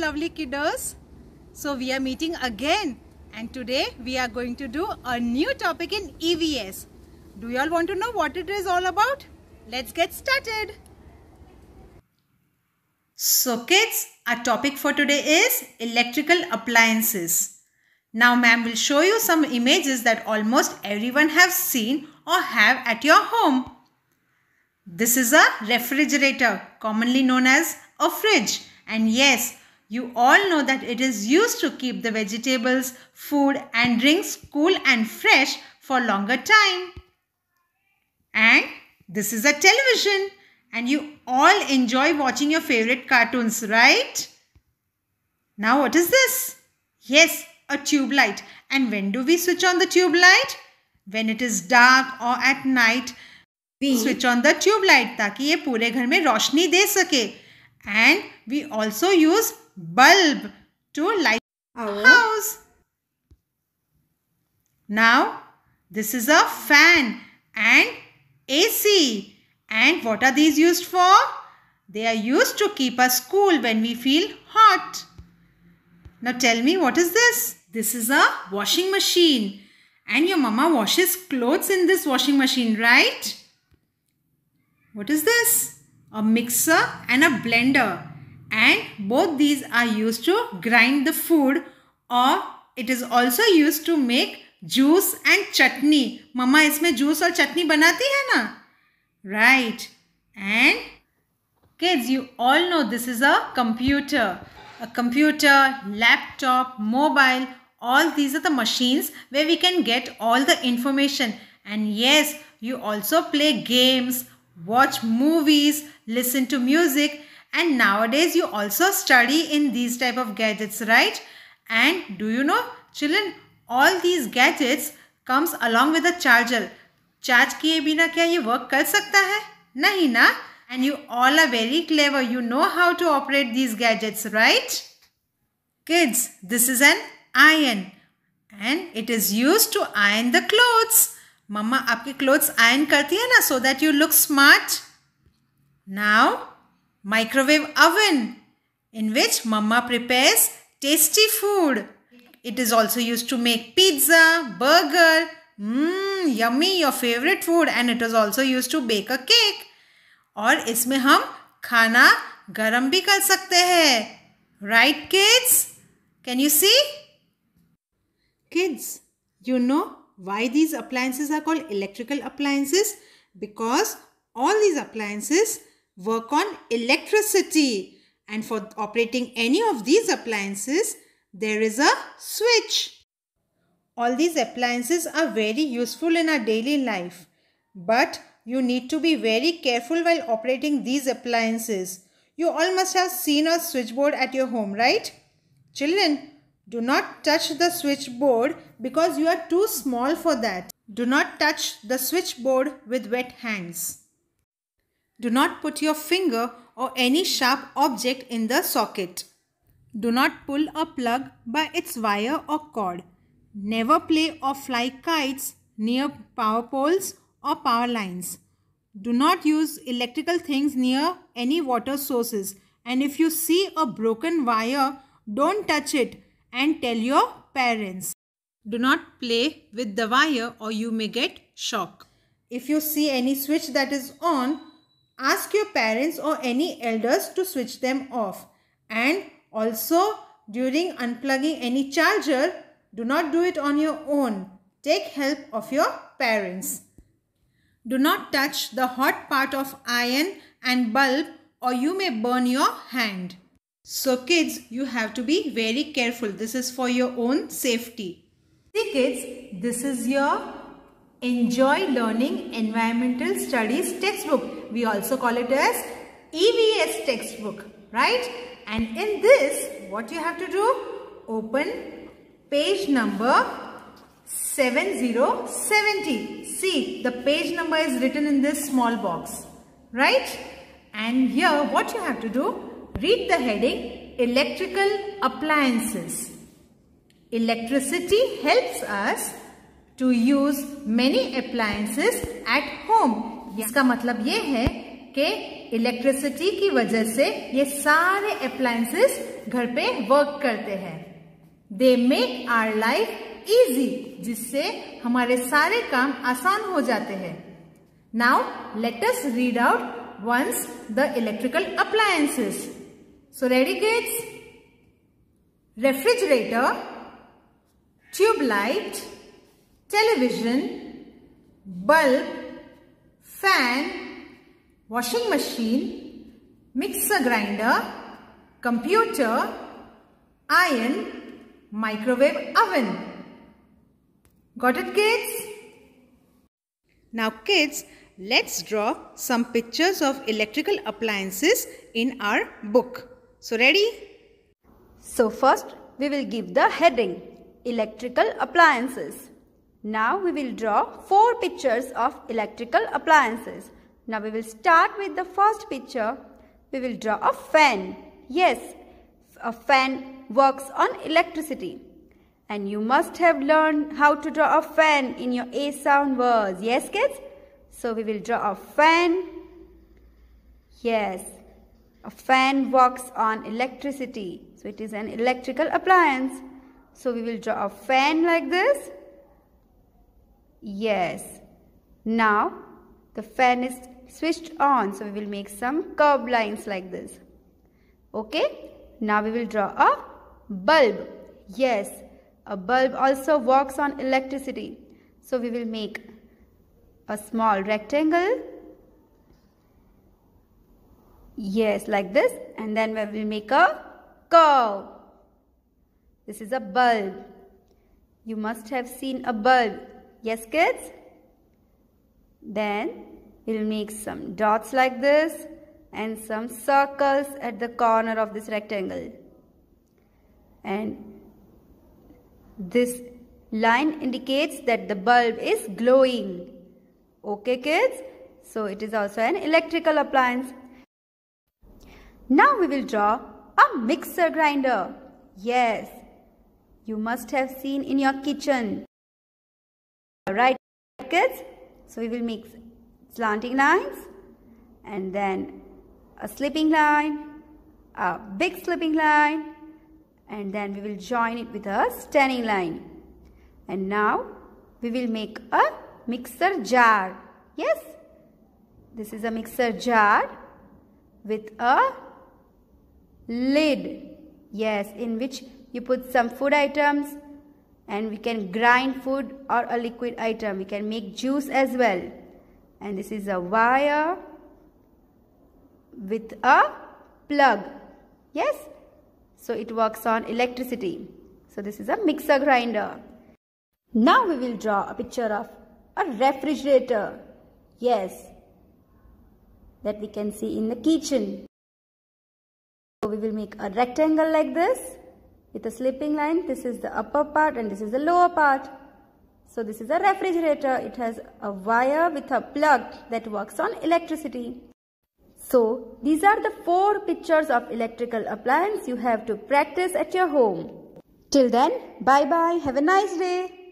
lovely kiddos. So we are meeting again, and today we are going to do a new topic in EVS. Do you all want to know what it is all about? Let's get started. So kids, our topic for today is electrical appliances. Now ma'am will show you some images that almost everyone have seen or have at your home. This is a refrigerator, commonly known as a fridge. And yes, you all know that it is used to keep the vegetables, food and drinks cool and fresh for longer time. And this is a television, and you all enjoy watching your favorite cartoons, right? Now what is this? Yes, a tube light. And when do we switch on the tube light? When it is dark or at night, we switch on the tube light ताकि ये पूरे घर में रोशनी दे सके. And we also use bulb to light our house. Now this is a fan and AC. And what are these used for? They are used to keep us cool when we feel hot. Now tell me, what is this? This is a washing machine. And your mama washes clothes in this washing machine, right? What is this? A mixer and a blender. And both these are used to grind the food, or it is also used to make juice and chutney. Mama इसमें juice और chutney बनाती है ना? Right. And kids, you all know this is a computer. A computer, laptop, mobile, all these are the machines where we can get all the information. And yes, you also play games, watch movies, listen to music, and nowadays you also study in these type of gadgets, right? And do you know, children, all these gadgets comes along with a charger. Charge किए बिना क्या ये work कर सकता है? नहीं ना? And you all are very clever. You know how to operate these gadgets, right? Kids, this is an iron, and it is used to iron the clothes. Mama आपके clothes iron करती है ना, so that you look smart. Now, microwave oven, in which Mama prepares tasty food. It is also used to make pizza, burger, yummy, your favorite food, and it is also used to bake a cake. और इसमें हम खाना गरम भी कर सकते हैं. Right, kids? Can you see? Kids, you know why these appliances are called electrical appliances? Because all these appliances work on electricity. And for operating any of these appliances, there is a switch. All these appliances are very useful in our daily life. But you need to be very careful while operating these appliances. You all must have seen a switchboard at your home, right? Children, do not touch the switchboard because you are too small for that. Do not touch the switchboard with wet hands. Do not put your finger or any sharp object in the socket. Do not pull a plug by its wire or cord. Never play or fly kites near power poles or power lines. Do not use electrical things near any water sources. And if you see a broken wire, don't touch it and tell your parents. Do not play with the wire or you may get shock. If you see any switch that is on, ask your parents or any elders to switch them off. And also, during unplugging any charger, do not do it on your own. Take help of your parents. Do not touch the hot part of iron and bulb or you may burn your hand. So kids, you have to be very careful. This is for your own safety. See kids, this is your Enjoy Learning Environmental Studies textbook. We also call it as EVS textbook, right? And in this, what you have to do? Open page number 7070. See, the page number is written in this small box, right? And here, what you have to do? Read the heading, Electrical Appliances. Electricity helps us to use many appliances at home. इसका मतलब ये है कि electricity की वजह से ये सारे अप्लायंसेस घर पे वर्क करते हैं। They make our life easy, जिससे हमारे सारे काम आसान हो जाते हैं। Now let us read out once the electrical appliances. So ready kids? Refrigerator, tube light, television, bulb, fan, washing machine, mixer grinder, computer, iron, microwave oven. Got it kids? Now kids, let's draw some pictures of electrical appliances in our book. So ready? So first we will give the heading, electrical appliances. Now we will draw 4 pictures of electrical appliances. Now we will start with the first picture. We will draw a fan. Yes, a fan works on electricity. And you must have learned how to draw a fan in your A sound words. Yes kids? So we will draw a fan. Yes, a fan works on electricity. So it is an electrical appliance. So we will draw a fan like this. Yes. Now the fan is switched on. So we will make some curved lines like this. Okay. Now we will draw a bulb. Yes, a bulb also works on electricity. So we will make a small rectangle. Yes, like this. And then we will make a curve. This is a bulb. You must have seen a bulb. Yes, kids? Then we will make some dots like this and some circles at the corner of this rectangle. And this line indicates that the bulb is glowing. Okay kids, so it is also an electrical appliance. Now we will draw a mixer grinder. Yes, you must have seen in your kitchen. Right kids, so we will make slanting lines and then a slipping line, a big slipping line, and then we will join it with a standing line. And now we will make a mixer jar. Yes, this is a mixer jar with a lid. Yes, in which you put some food items and we can grind food or a liquid item. We can make juice as well. And this is a wire with a plug. Yes, so it works on electricity. So this is a mixer grinder. Now we will draw a picture of a refrigerator. Yes, that we can see in the kitchen. So we will make a rectangle like this with a slipping line. This is the upper part and this is the lower part. So this is a refrigerator. It has a wire with a plug that works on electricity. So these are the 4 pictures of electrical appliance you have to practice at your home. Till then, bye bye. Have a nice day.